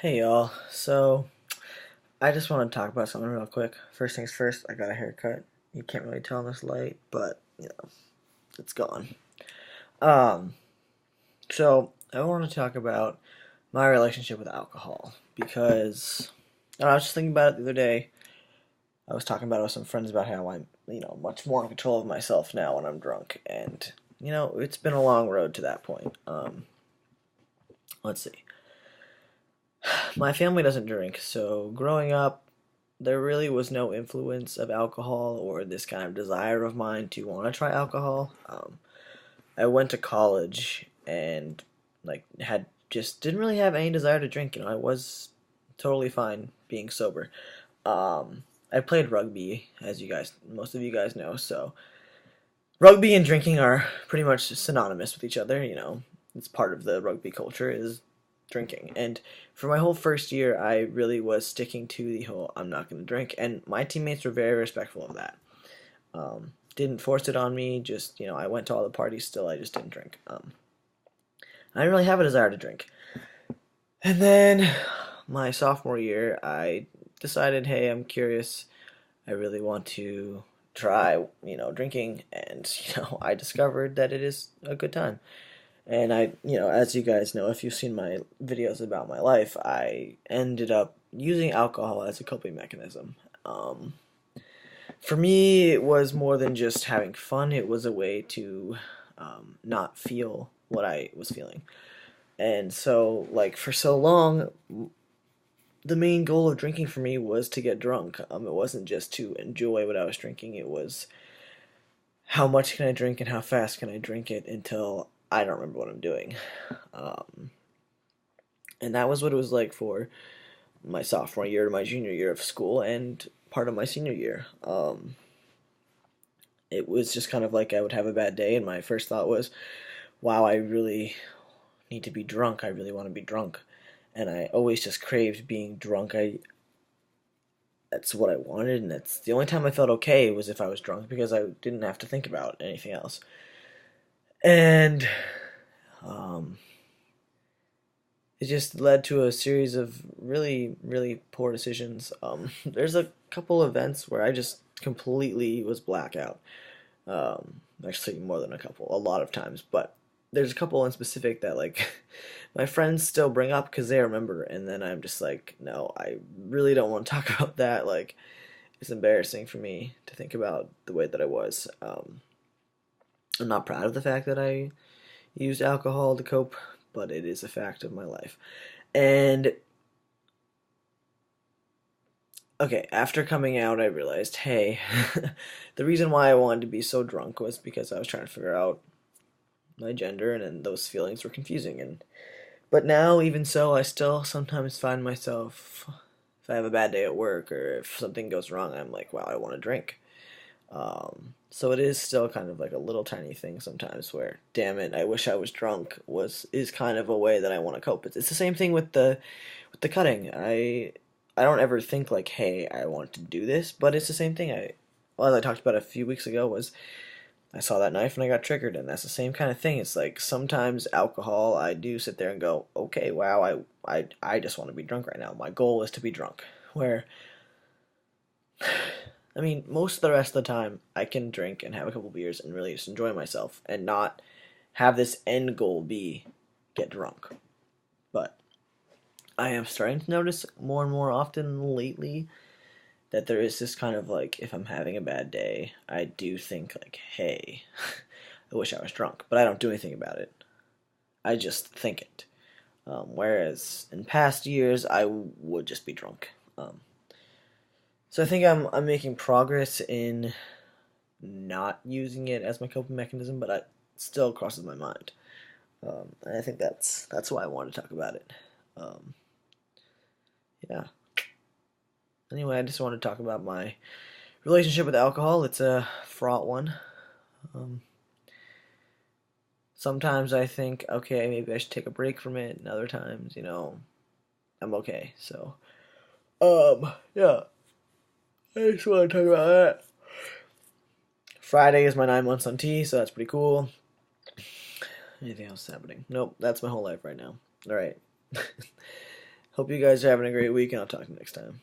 Hey y'all, so I just want to talk about something real quick. First things first, I got a haircut. You can't really tell in this light, but it's gone. Um, so I want to talk about my relationship with alcohol because I was just thinking about it the other day. I was talking about it with some friends about how I'm, much more in control of myself now when I'm drunk, and it's been a long road to that point. Let's see. My family doesn't drink, so growing up, there really was no influence of alcohol or this kind of desire of mine to want to try alcohol. I went to college and had just didn't really have any desire to drink. I was totally fine being sober. I played rugby, as most of you guys know. So rugby and drinking are pretty much synonymous with each other. It's part of the rugby culture is drinking. And for my whole first year, I really was sticking to the whole I'm not going to drink. And my teammates were very respectful of that. Didn't force it on me. Just, I went to all the parties still. I just didn't drink. I didn't really have a desire to drink. And then my sophomore year, I decided, hey, I'm curious. I really want to try, drinking. And, I discovered that it is a good time. And as you guys know, if you've seen my videos about my life, I ended up using alcohol as a coping mechanism. For me, it was more than just having fun. It was a way to not feel what I was feeling. And so, for so long, the main goal of drinking for me was to get drunk. It wasn't just to enjoy what I was drinking. It was how much can I drink and how fast can I drink it until I don't remember what I'm doing. Um, and that was what it was like for my sophomore year to my junior year of school and part of my senior year. It was just kind of like I would have a bad day, and my first thought was, wow, I really need to be drunk. I really want to be drunk. And I always just craved being drunk. That's what I wanted, and that's the only time I felt okay was if I was drunk because I didn't have to think about anything else. And um, it just led to a series of really, really poor decisions. There's a couple events where I just completely was blackout. Actually, more than a couple, a lot of times, but there's a couple in specific that my friends still bring up because they remember, and then I'm just like, no, I really don't want to talk about that. It's embarrassing for me to think about the way that I was. I'm not proud of the fact that I used alcohol to cope, but it is a fact of my life. And okay, after coming out, I realized, hey, the reason why I wanted to be so drunk was because I was trying to figure out my gender, and those feelings were confusing. But now, even so, I still sometimes find myself, if I have a bad day at work or if something goes wrong, I'm like, wow, I want to drink. So it is still kind of like a little tiny thing sometimes where, damn it, I wish I was drunk is kind of a way that I want to cope. It's the same thing with the cutting. I don't ever think like, hey, I want to do this, but it's the same thing. As I talked about a few weeks ago, was I saw that knife and I got triggered, and that's the same kind of thing. It's like sometimes alcohol, I do sit there and go, okay, wow, I just want to be drunk right now. My goal is to be drunk. Where I mean, most of the rest of the time, I can drink and have a couple beers and really just enjoy myself and not have this end goal be get drunk. But I am starting to notice more and more often lately that there is this kind of if I'm having a bad day, I do think hey, I wish I was drunk, but I don't do anything about it. I just think it. Whereas in past years, I would just be drunk. So I think I'm making progress in not using it as my coping mechanism, but it still crosses my mind. And I think that's why I want to talk about it. Um, yeah. Anyway, I just want to talk about my relationship with alcohol. It's a fraught one. Um, Sometimes I think, okay, maybe I should take a break from it, and other times, I'm okay. So, yeah, I just want to talk about that. Friday is my 9 months on T, so that's pretty cool. Anything else happening? Nope, that's my whole life right now. All right. Hope you guys are having a great week, and I'll talk to you next time.